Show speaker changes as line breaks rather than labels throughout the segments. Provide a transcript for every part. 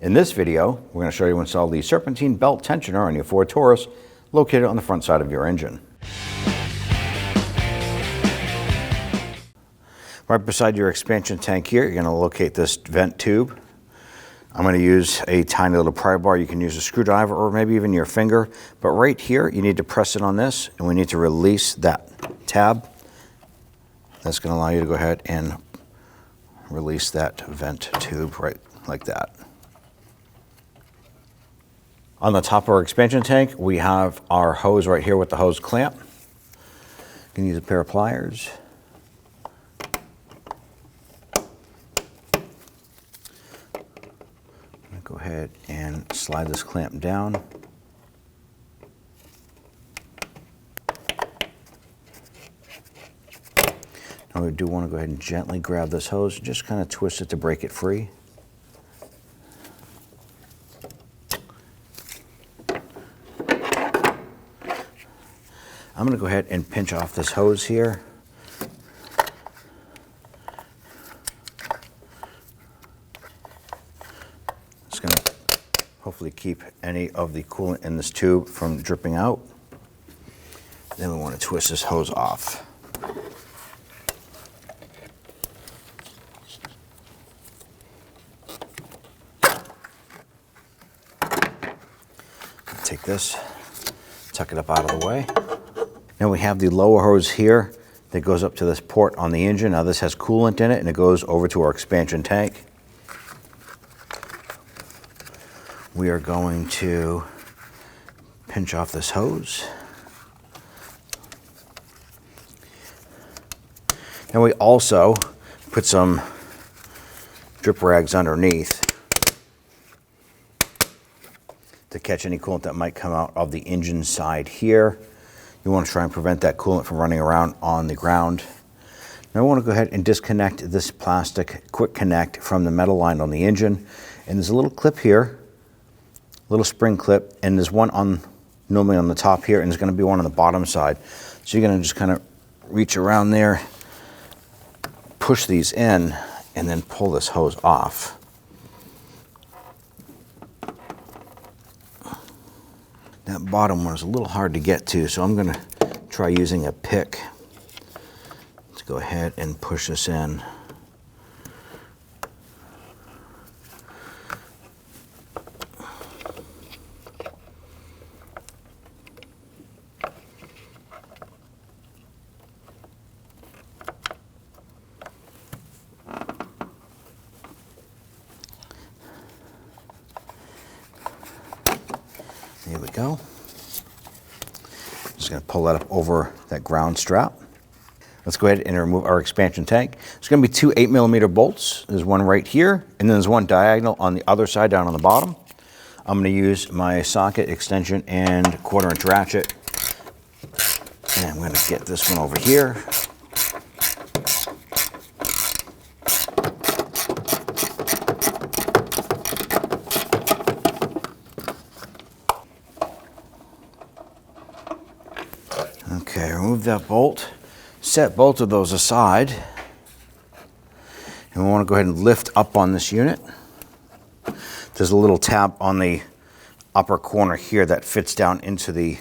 In this video, we're going to show you how to install the Serpentine belt tensioner on your Ford Taurus, located on the front side of your engine. Right beside your expansion tank here, you're going to locate this vent tube. I'm going to use a tiny little pry bar. You can use a screwdriver or maybe even your finger. But right here, you need to press it on this, and we need to release that tab. That's going to allow you to go ahead and release that vent tube right like that. On the top of our expansion tank, we have our hose right here with the hose clamp. You can use a pair of pliers. Go ahead and slide this clamp down. Now we do want to go ahead and gently grab this hose, just kind of twist it to break it free. I'm going to go ahead and pinch off this hose here. It's going to hopefully keep any of the coolant in this tube from dripping out. Then we want to twist this hose off. Take this, tuck it up out of the way. Now we have the lower hose here that goes up to this port on the engine. Now this has coolant in it, and it goes over to our expansion tank. We are going to pinch off this hose. And we also put some drip rags underneath to catch any coolant that might come out of the engine side here. You want to try and prevent that coolant from running around on the ground. Now I want to go ahead and disconnect this plastic quick connect from the metal line on the engine. And there's a little clip here, little spring clip, and there's one normally on the top here, and there's going to be one on the bottom side. So you're going to just kind of reach around there, push these in, and then pull this hose off. That bottom one is a little hard to get to, so I'm going to try using a pick to go ahead and push this in. There we go. Just going to pull that up over that ground strap. Let's go ahead and remove our expansion tank. It's going to be two 8mm bolts. There's one right here, and then there's one diagonal on the other side down on the bottom. I'm going to use my socket extension and 1/4" ratchet. And I'm going to get this one over here. Okay, remove that bolt, set both of those aside, and we want to go ahead and lift up on this unit. There's a little tab on the upper corner here that fits down into the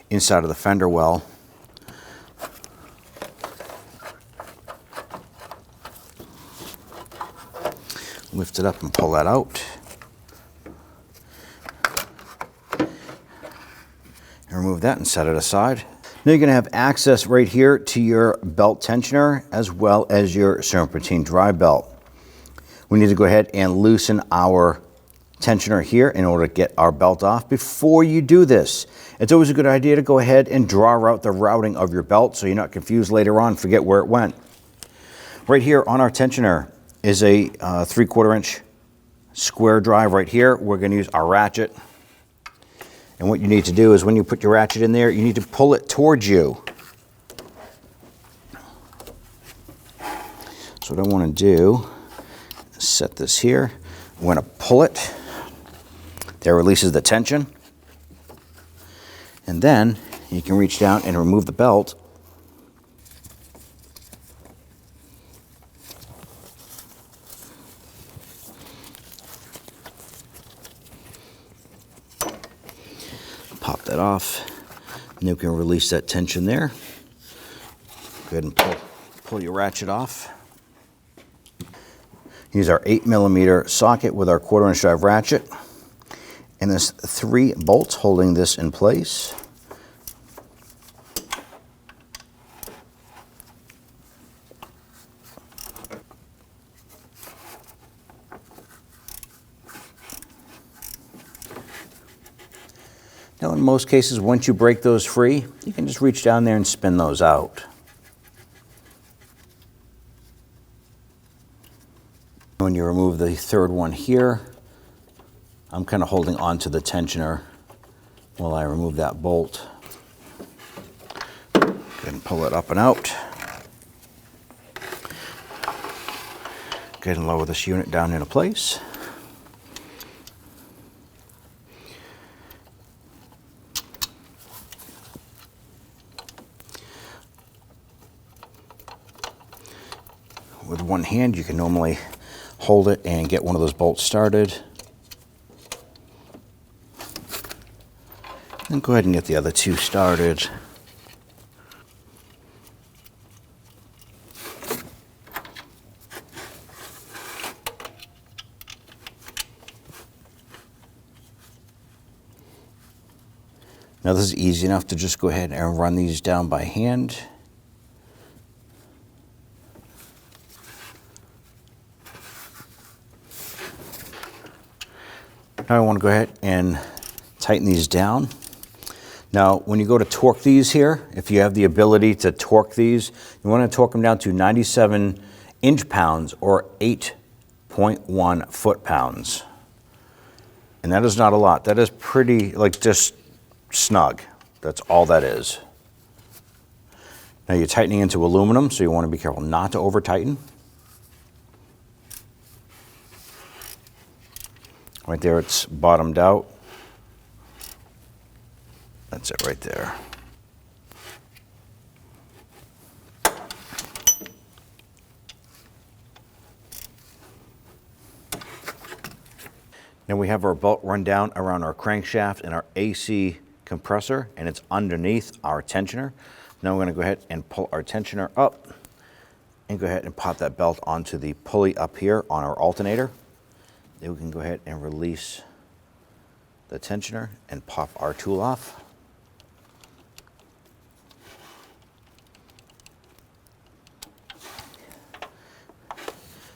inside of the fender well. Lift it up and pull that out. And remove that and set it aside. Now you're going to have access right here to your belt tensioner as well as your Serpentine dry belt. We need to go ahead and loosen our tensioner here in order to get our belt off. Before you do this, it's always a good idea to go ahead and draw out the routing of your belt so you're not confused later on, forget where it went. Right here on our tensioner is a 3/4" square drive right here. We're going to use our ratchet. And what you need to do is when you put your ratchet in there, you need to pull it towards you. So what I want to do is set this here. I'm going to pull it. That releases the tension. And then you can reach down and remove the belt. Pop that off, and then we can release that tension there. Go ahead and pull your ratchet off. Use our 8mm socket with our 1/4" drive ratchet, and there's 3 bolts holding this in place. Now, in most cases, once you break those free, you can just reach down there and spin those out. When you remove the 3rd one here, I'm kind of holding on to the tensioner while I remove that bolt. Go ahead and pull it up and out. Go ahead and lower this unit down into place. With one hand, you can normally hold it and get one of those bolts started. And go ahead and get the other 2 started. Now, this is easy enough to just go ahead and run these down by hand. Now I want to go ahead and tighten these down. Now, when you go to torque these here, if you have the ability to torque these, you want to torque them down to 97 inch-pounds or 8.1 foot-pounds. And that is not a lot. That is pretty, like, just snug. That's all that is. Now you're tightening into aluminum, so you want to be careful not to over-tighten. Right there, it's bottomed out. That's it right there. Now we have our belt run down around our crankshaft and our AC compressor, and it's underneath our tensioner. Now we're going to go ahead and pull our tensioner up and go ahead and pop that belt onto the pulley up here on our alternator. Then we can go ahead and release the tensioner and pop our tool off.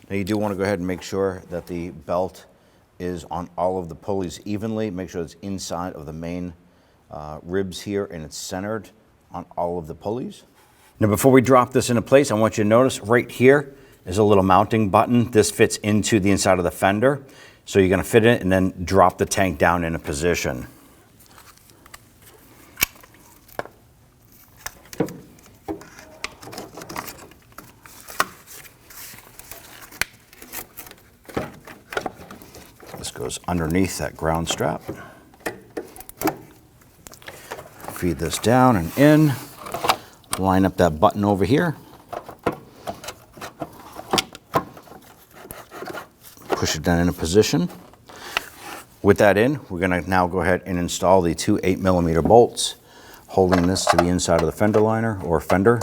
Now you do want to go ahead and make sure that the belt is on all of the pulleys evenly. Make sure it's inside of the main ribs here and it's centered on all of the pulleys. Now before we drop this into place, I want you to notice right here is a little mounting button. This fits into the inside of the fender. So you're going to fit it and then drop the tank down into position. This goes underneath that ground strap. Feed this down and in. Line up that button over here. Push it down into position. With that in, we're going to now go ahead and install the 2 8mm bolts, holding this to the inside of the fender liner or fender.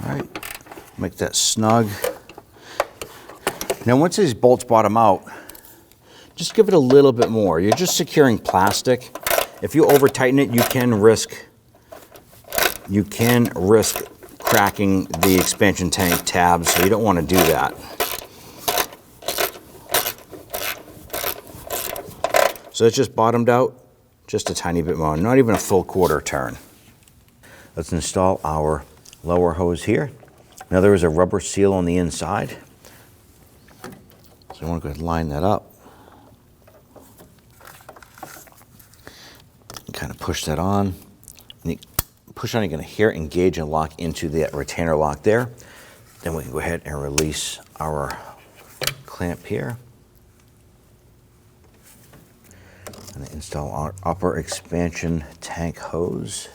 All right, make that snug. Now once these bolts bottom out, just give it a little bit more. You're just securing plastic. If you over tighten it, you can risk cracking the expansion tank tabs, so you don't want to do that. So it's just bottomed out, just a tiny bit more, not even a full 1/4 turn. Let's install our lower hose here. Now there is a rubber seal on the inside. So you want to go ahead and line that up. And kind of push that on. And you push on, you're going to hear it engage and lock into the retainer lock there. Then we can go ahead and release our clamp here. And install our upper expansion tank hose.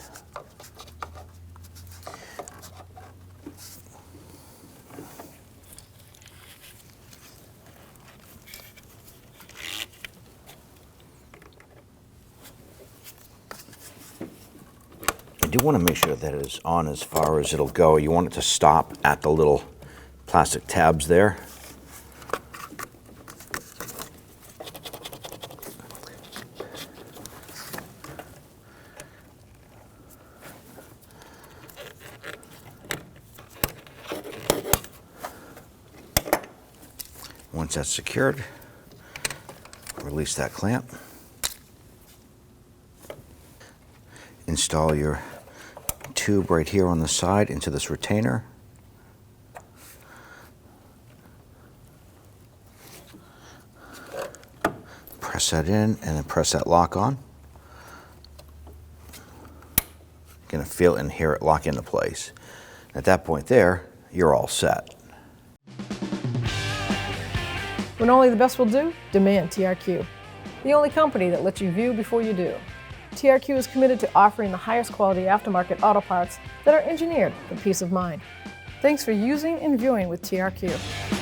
You do want to make sure that it is on as far as it'll go. You want it to stop at the little plastic tabs there. Once that's secured, release that clamp. Install your tube right here on the side into this retainer. Press that in and then press that lock on. You're going to feel it and hear it lock into place. At that point there, you're all set.
When only the best will do, demand TRQ. The only company that lets you view before you do. TRQ is committed to offering the highest quality aftermarket auto parts that are engineered for peace of mind. Thanks for using and viewing with TRQ.